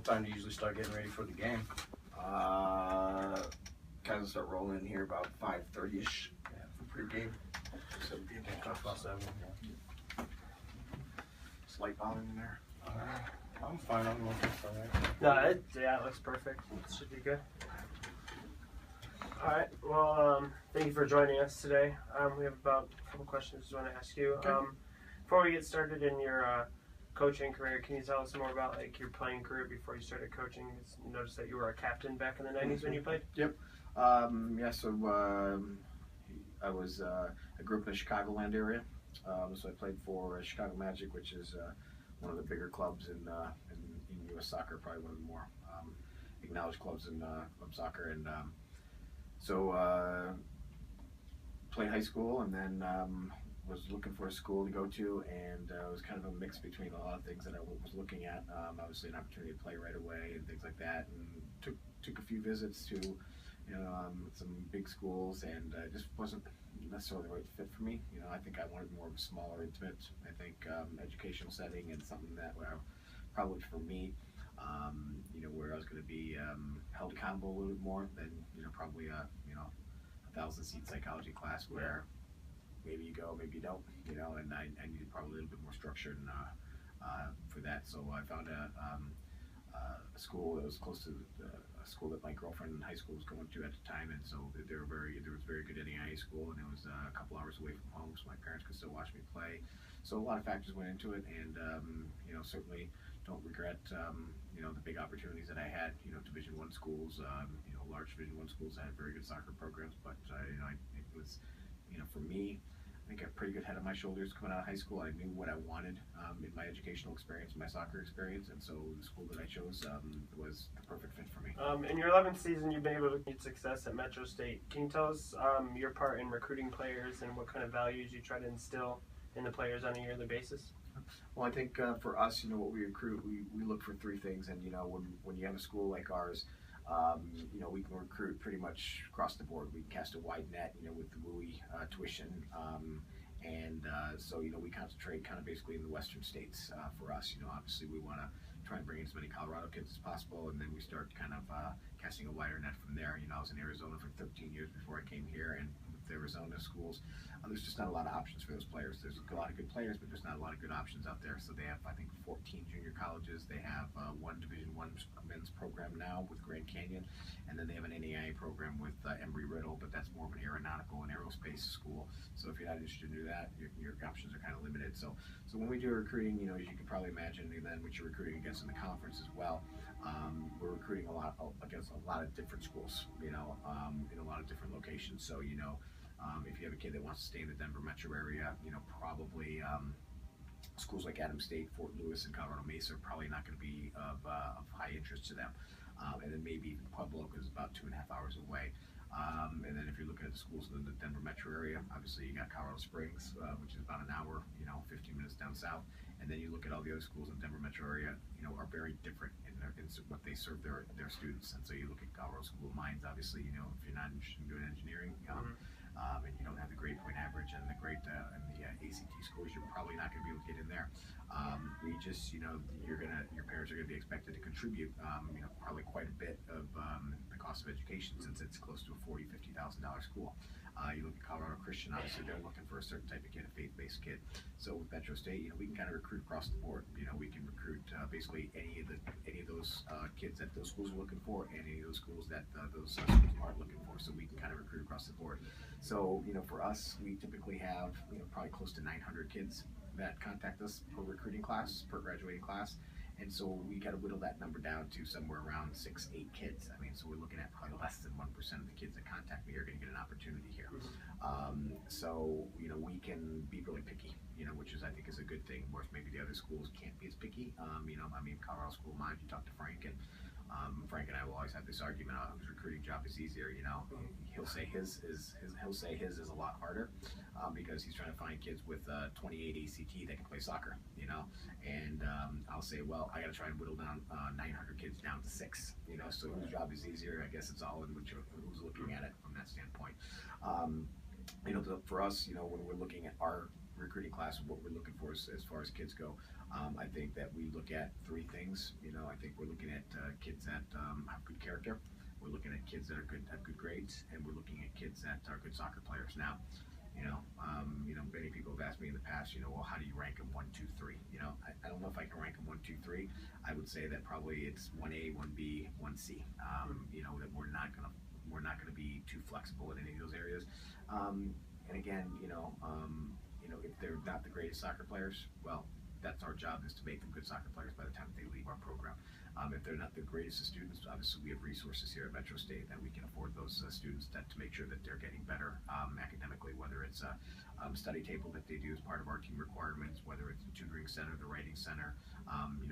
What time do you usually start getting ready for the game? Kind of start rolling in here about 5:30ish for pregame. So be in About 7. Slight volume in there. I'm fine. I'm looking for that. No, it looks perfect. It should be good. All right. Well, thank you for joining us today. We have about a couple questions we want to ask you. Okay. Before we get started in your coaching career, can you tell us more about like your playing career before you started coaching? I noticed that you were a captain back in the 90s when you played. Yep. I was I grew up in the Chicagoland area, so I played for Chicago Magic, which is one of the bigger clubs in U.S. soccer, probably one of the more acknowledged clubs in club soccer, and played high school, and then was looking for a school to go to, and it was kind of a mix between a lot of things that I was looking at. Obviously, an opportunity to play right away and things like that, and took a few visits to some big schools, and it just wasn't necessarily the right fit for me. I think I wanted more of a smaller, intimate, I think, educational setting, and something that probably for me, where I was going to be held accountable a little bit more than probably a 1,000-seat psychology class where maybe you go, maybe you don't, and I needed probably a little bit more structure for that. So I found a school that was close to a school that my girlfriend in high school was going to at the time, and so there was very good NAIA school, and it was a couple hours away from home, so my parents could still watch me play. So a lot of factors went into it, and certainly don't regret the big opportunities that I had. Division I schools, large Division I schools that had very good soccer programs, but it was for me, I think I have a pretty good head on my shoulders coming out of high school. I knew what I wanted in my educational experience, my soccer experience, and so the school that I chose was the perfect fit for me. In your 11th season, you've been able to get success at Metro State. Can you tell us your part in recruiting players and what kind of values you try to instill in the players on a yearly basis? Well, I think for us, what we recruit, we look for three things, and when you have a school like ours, we can recruit pretty much across the board. We can cast a wide net, with the WUI tuition, so we concentrate kind of basically in the western states for us. Obviously we want to try and bring in as many Colorado kids as possible, and then we start kind of casting a wider net from there. I was in Arizona for 13 years before I came here, and with the Arizona schools, there's just not a lot of options for those players. There's a lot of good players, but there's not a lot of good options out there. So they have, I think, 14 junior colleges. They have one Division I men's program now with Grand Canyon, and then they have an NAIA program with Embry-Riddle, but that's more of an aeronautical and aerospace school. So if you're not interested in that, your options are kind of limited. So when we do recruiting, as you can probably imagine, and then what you're recruiting against in the conference as well, we're recruiting a lot against a lot of different schools, in a lot of different locations. So if you have a kid that wants to stay in the Denver metro area, probably schools like Adams State, Fort Lewis, and Colorado Mesa are probably not going to be of high interest to them. And then maybe even Pueblo, because it's about 2.5 hours away. And then if you're looking at the schools in the Denver metro area, obviously you got Colorado Springs, which is about an hour, 15 minutes down south. And then you look at all the other schools in the Denver metro area, are very different in what they serve their students. And so you look at Colorado School of Mines, obviously, if you're not interested in doing engineering, and you don't have the grade point average and the great and the ACT scores, you're probably not going to be able to get in there. We just, your parents are going to be expected to contribute, probably quite a bit of the cost of education, since it's close to a $40,000-$50,000 school. You look at Colorado Christian, obviously they're looking for a certain type of kid, a faith-based kid. So with Metro State, we can kind of recruit across the board. We can recruit basically any of those kids that those schools are looking for, and any of those schools that those schools aren't looking for. So we can kind of recruit across the board. So for us, we typically have probably close to 900 kids that contact us per recruiting class, per graduating class. And so we got to whittle that number down to somewhere around 6-8 kids. I mean, so we're looking at probably less than 1% of the kids that contact me are going to get an opportunity here. So we can be really picky, which I think is a good thing. Whereas maybe the other schools can't be as picky. Colorado School of Mines, you talk to Frank, and Frank and I will always have this argument: whose recruiting job is easier? He'll say his is a lot harder because he's trying to find kids with 28 ACT that can play soccer. And I'll say, well, I got to try and whittle down 900 kids down to 6. So whose job is easier? I guess it's all in who's looking at it from that standpoint. For us, when we're looking at our recruiting class, what we're looking for as far as kids go, I think that we look at three things. I think we're looking at kids that have good character. We're looking at kids that are have good grades, and we're looking at kids that are good soccer players. Now, many people have asked me in the past, well, how do you rank them 1, 2, 3? I don't know if I can rank them 1, 2, 3. I would say that probably it's 1A, 1B, 1C. That we're not gonna be too flexible in any of those areas. And again, if they're not the greatest soccer players, well, that's our job, is to make them good soccer players by the time they leave our program. If they're not the greatest of students, obviously we have resources here at Metro State that we can afford those students to make sure that they're getting better academically, whether it's a study table that they do as part of our team requirements, whether it's the tutoring center, the writing center.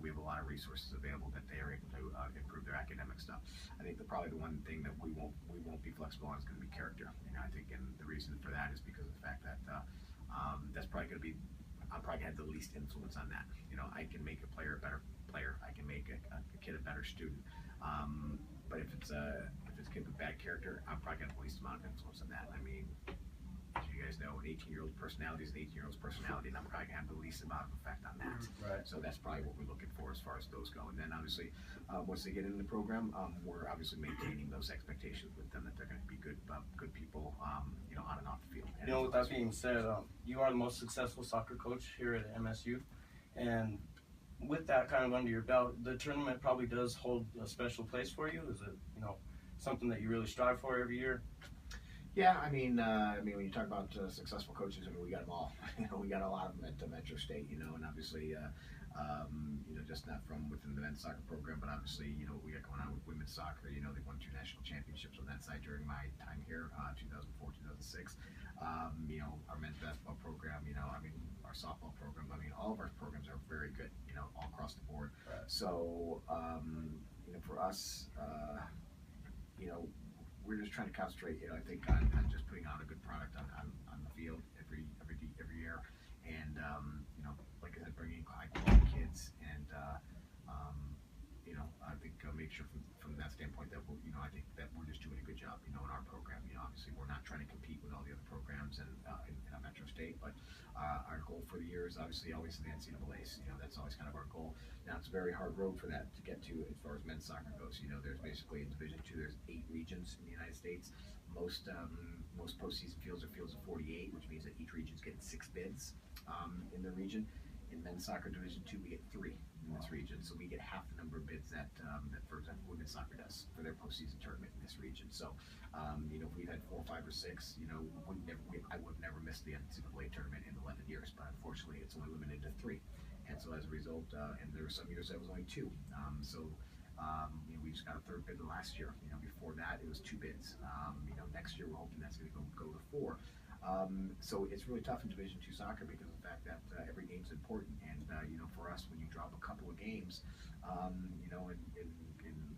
We have a lot of resources available that they are able to improve their academic stuff. I think probably the one thing that we won't be flexible on is going to be character. I think, and the reason for that is because of the fact that that's probably going to be, I'm probably going to have the least influence on that. I can make a player a better player. I can make a kid a better student. But if it's a kid with bad character, I'm probably going to have the least amount of influence on that. I mean, as you guys know, an 18-year-old personality is an 18-year-old's personality, and I'm probably going to have the least amount of effect on that. Right. So that's probably what we're looking for as far as those go. And then obviously, once they get into the program, we're obviously maintaining those expectations with them that they're going to be good people, on and off the field. And With that being said, you are the most successful soccer coach here at MSU, and with that kind of under your belt, the tournament probably does hold a special place for you. Is it, something that you really strive for every year? Yeah, I mean, when you talk about successful coaches, we got them all. We got a lot of them at Metro State, and obviously, just not from within the men's soccer program, but obviously, we got going on with women's soccer. They won 2 national championships on that side during my time here, 2004, 2006. Our men's basketball program, our softball program, all of our programs are very good, all across the board. Right. So, for us, we're just trying to concentrate, I think, on just putting out a good product on the field every year, and like I said, bringing high quality kids, and I think make sure from that standpoint that I think that we're just doing a good job, in our program. Obviously we're not trying to compete with all the other programs in Metro State, but our goal for the year is obviously always the NCAA's. That's always kind of our goal. Now it's a very hard road for that to get to as far as men's soccer goes. There's basically in Division II, there's 8 regions in the United States. Most postseason fields are fields of 48, which means that each region's getting 6 bids in the region. In men's soccer Division II, we get 3 in this region, so we get half the number of bids that for example, women's soccer does for their postseason tournament in this region. So, if we've had 4, 5, or 6, I would have never missed the NCAA tournament in 11 years, but unfortunately, it's only limited to 3. And so, as a result, and there were some years that was only 2. We just got a 3rd bid last year. Before that, it was 2 bids. Next year, we're hoping that's going to go to 4. So it's really tough in Division II soccer because of the fact that every game's important, and for us, when you drop a couple of games, in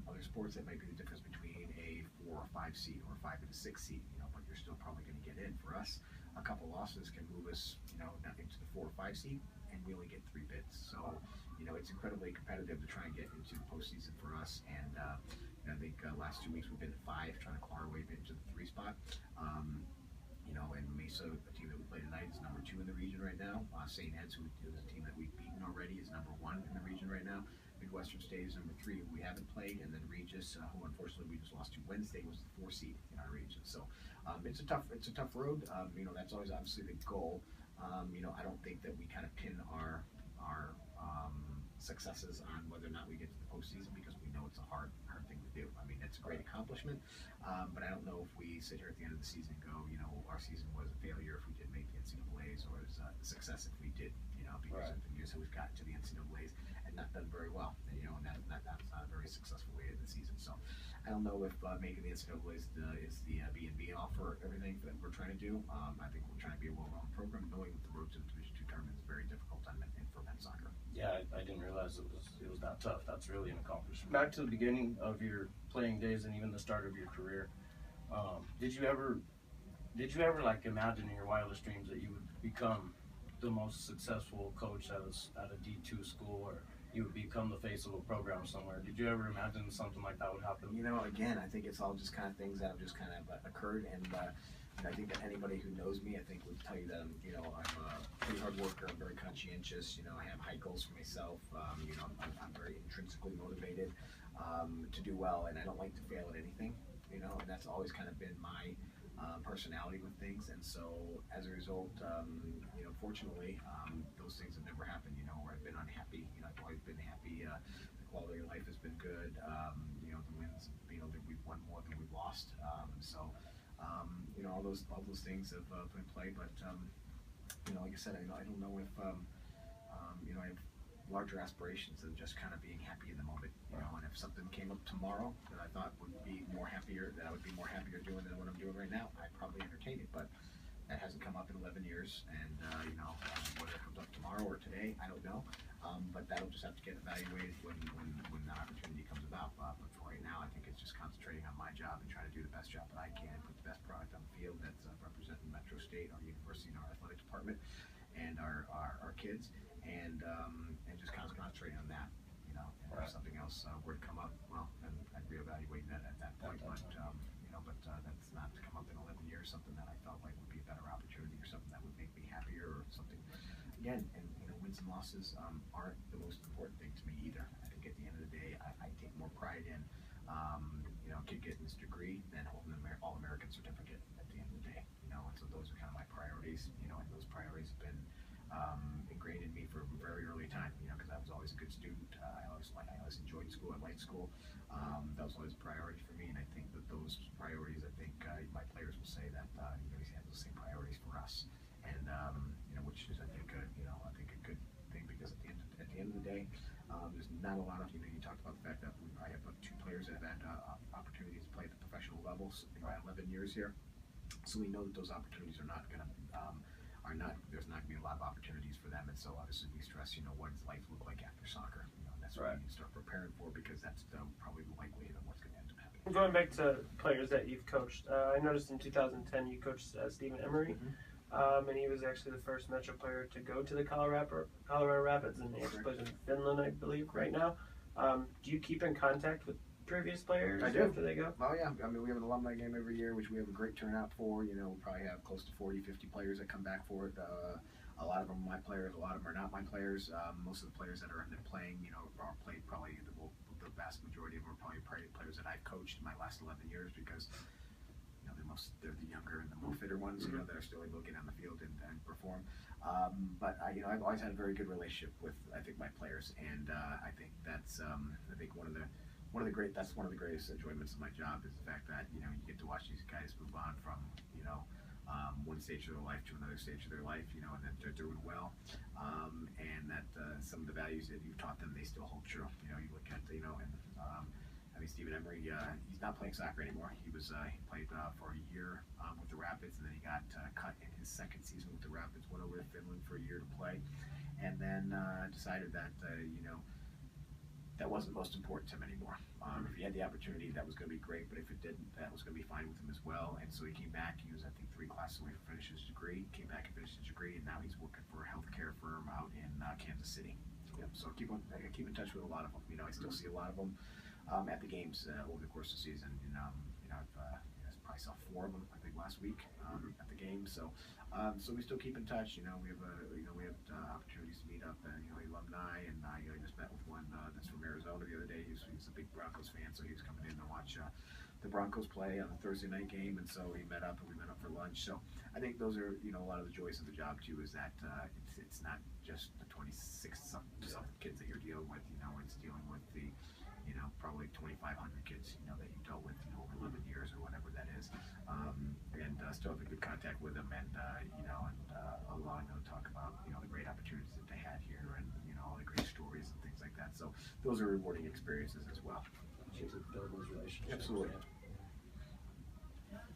other sports, that might be the difference between a 4 or 5 seed or a 5 and a 6 seed, but you're still probably going to get in. For us, a couple losses can move us, into the 4 or 5 seed, and we only get 3 bids. So, it's incredibly competitive to try and get into the postseason for us, and I think last 2 weeks we've been at 5, trying to claw our way into the 3 spot. And Mesa, the team that we play tonight, is number 2 in the region right now. St. Ed's, who is a team that we've beaten already, is number 1 in the region right now. Midwestern State is number 3, who we haven't played, and then Regis, who unfortunately we just lost to Wednesday, was the 4 seed in our region. So it's a tough road. That's always obviously the goal. I don't think that we kind of pin our successes on whether or not we get to the postseason, because we know it's a hard thing to do. It's a great accomplishment, but I don't know if we sit here at the end of the season and go, our season was a failure if we did make the NCAA's, or it was a success if we did, because of the years that we've gotten to the NCAA's and not done very well, and that's not a very successful way of the season. So I don't know if making the NCAA's is the B&B all for everything that we're trying to do. I think we're trying to be a well-rounded program, knowing that the road to the Division II tournament is very difficult for men's soccer. Yeah, I didn't realize it was that tough. That's really an accomplishment. Back to the beginning of your playing days and even the start of your career, did you ever imagine in your wildest dreams that you would become the most successful coach at a D2 school, or you would become the face of a program somewhere? Did you ever imagine something like that would happen? Again, I think it's all just kind of things that have just kind of occurred, and I think that anybody who knows me, I think would tell you that I'm a pretty hard worker. I'm very conscientious. I have high goals for myself. I'm very intrinsically motivated to do well, and I don't like to fail at anything. And that's always kind of been my personality with things. And so as a result, fortunately, those things have never happened. Where I've been unhappy. I've always been happy. The quality of life has been good. The wins, that we've won more than we've lost. All those things have been in play. But like I said, I don't know if I have larger aspirations than just kind of being happy in the moment. And if something came up tomorrow that I thought would be that I would be more happier doing than what I'm doing right now, I'd probably entertain it. But that hasn't come up in 11 years, and whether it comes up tomorrow or today, I don't know. But that'll just have to get evaluated when the opportunity comes about. But for right now, I think it's just concentrating on my job and trying to do the best job that I can, put the best product on the field that's representing Metro State, our university, and our athletic department, and our kids, and just concentrating on that. And if something else were to come up, well, then I'd reevaluate that at that point. But that's not to come up in 11 years, something that I felt like would be a better opportunity or something that would make me happier or something. Again, and wins and losses aren't the most important thing to me either. I think at the end of the day, I take more pride in a kid getting this degree than holding an All-American certificate at the end of the day. And so those are kind of my priorities. And those priorities have been ingrained in me from a very early time. Because I was always a good student. I always enjoyed school. I liked school. That was always a priority for me, and I think that those priorities, my players will say that he's had those same priorities for us, and which is I think a good thing, because at the end of the day, there's not a lot of you talked about the fact that I have 2 players that have had opportunities to play at the professional levels in my 11 years here, so we know that those opportunities are not going to there's not going to be a lot of opportunities for them, and so obviously we stress what does life look like after soccer. That's what we need to start preparing for, because that's probably the likelihood of what's going to end up happening. Going back to players that you've coached, I noticed in 2010 you coached Stephen Emery, and he was actually the first Metro player to go to the Colorado Rapids, and he actually plays in Finland, I believe, right now. Do you keep in contact with previous players after they go? Oh yeah, I mean, we have an alumni game every year, which we have a great turnout for. We probably have close to 40, 50 players that come back for it. A lot of them are my players, a lot of them are not my players. Most of the players that are playing, are played probably the vast majority of them are probably players that I've coached in my last 11 years, because they're the younger and the more fitter ones, that are still able to get on the field and perform. But I've always had a very good relationship with my players, and I think that's one of the greatest enjoyments of my job is the fact that you get to watch these guys move on from one stage of their life to another stage of their life, and that they're doing well, and that some of the values that you've taught them, they still hold true. You look at Stephen Emery, he's not playing soccer anymore. He played for a year with the Rapids, and then he got cut in his second season with the Rapids, went over to Finland for a year to play, and then decided that that wasn't most important to him anymore. If he had the opportunity, that was going to be great, but if it didn't, that was going to be fine with him as well. And so he came back. He was, I think, 3 classes away from finishing his degree. Came back and finished his degree, and now he's working for a healthcare firm out in Kansas City. So I keep in touch with a lot of them. I still see a lot of them at the games over the course of the season. I probably saw 4 of them, I think, last week at the game. So we still keep in touch. We have opportunities to meet up. Alumni, and I just met with one that's from Arizona the other day. He's a big Broncos fan, so he was coming in to watch the Broncos play on the Thursday night game, and so we met up for lunch. So I think those are a lot of the joys of the job too. Is that it's not just the 26 something kids that you're dealing with. It's dealing with the probably 2,500 kids that you dealt with over 11 years or whatever that is, and still have a good contact with them, and allowing them to talk about the great opportunities that they had here, and all the great stories and things like that. So those are rewarding experiences as well. Build those relationships. Absolutely.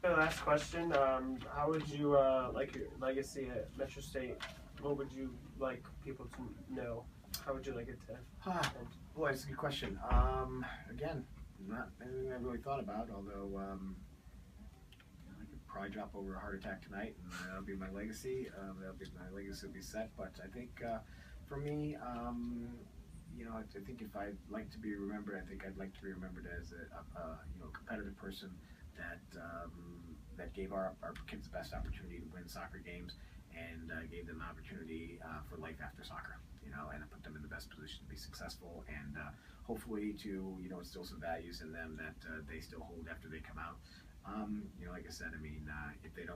The last question: how would you like your legacy at Metro State? What would you like people to know? How would you like it to end? Boy, that's a good question. Again, not anything I really thought about, although I could probably drop over a heart attack tonight, and that'll be my legacy. My legacy will be set. But I think for me, I think if I'd like to be remembered, I think I'd like to be remembered as a competitive person, that gave our kids the best opportunity to win soccer games, and gave them an opportunity for life after soccer, and it put them in the best position to be successful, and hopefully to, instill some values in them that they still hold after they come out. Like I said, I mean, if they're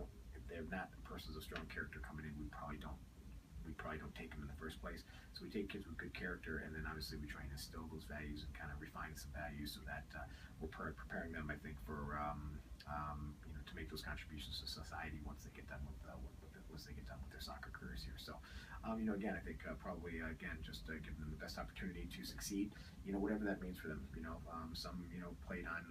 not persons of strong character coming in, we probably don't take them in the first place. So we take kids with good character, and then obviously we try and instill those values and kind of refine some values so that we're preparing them, I think, for to make those contributions to society once they get done with their soccer careers here. So, again, I think probably just giving them the best opportunity to succeed. Whatever that means for them. Some played on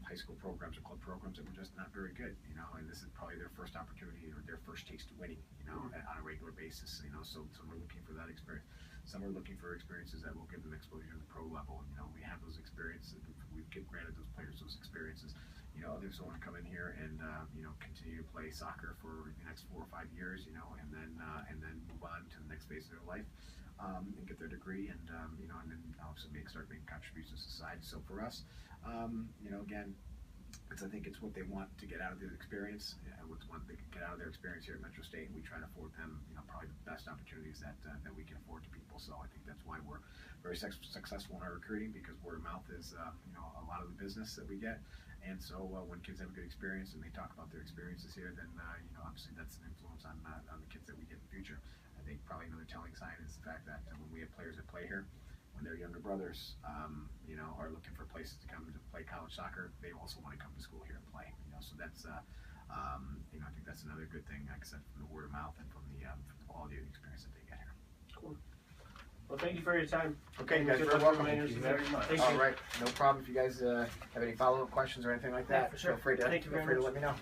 high school programs or club programs that were just not very good, and this is probably their first opportunity or their first taste of winning, on a regular basis, so some are looking for that experience. Some are looking for experiences that will give them exposure to the pro level. We have those experiences. We've granted those players those experiences. Others want to come in here and continue to play soccer for the next 4 or 5 years, and then move on to the next phase of their life, and get their degree, and then obviously start making contributions to society. So for us, again, I think it's what they want to get out of their experience, what they can get out of their experience here at Metro State, and we try to afford them, probably the best opportunities that we can afford to people. So I think that's why we're very successful in our recruiting, because word of mouth is, a lot of the business that we get. And so when kids have a good experience and they talk about their experiences here, then obviously that's an influence on the kids that we get in the future. I think probably another telling sign is the fact that when we have players that play here, when their younger brothers, are looking for places to come to play college soccer, they also want to come to school here and play. So that's, I think that's another good thing, like I said, from the word of mouth and from the quality of the experience that they get here. Cool. Well, thank you for your time. Okay, guys, very welcome. Thank you very much. Thank All you. right, no problem. If you guys have any follow-up questions or anything like that, Yeah, for sure. feel free to Thank you very let much. me know.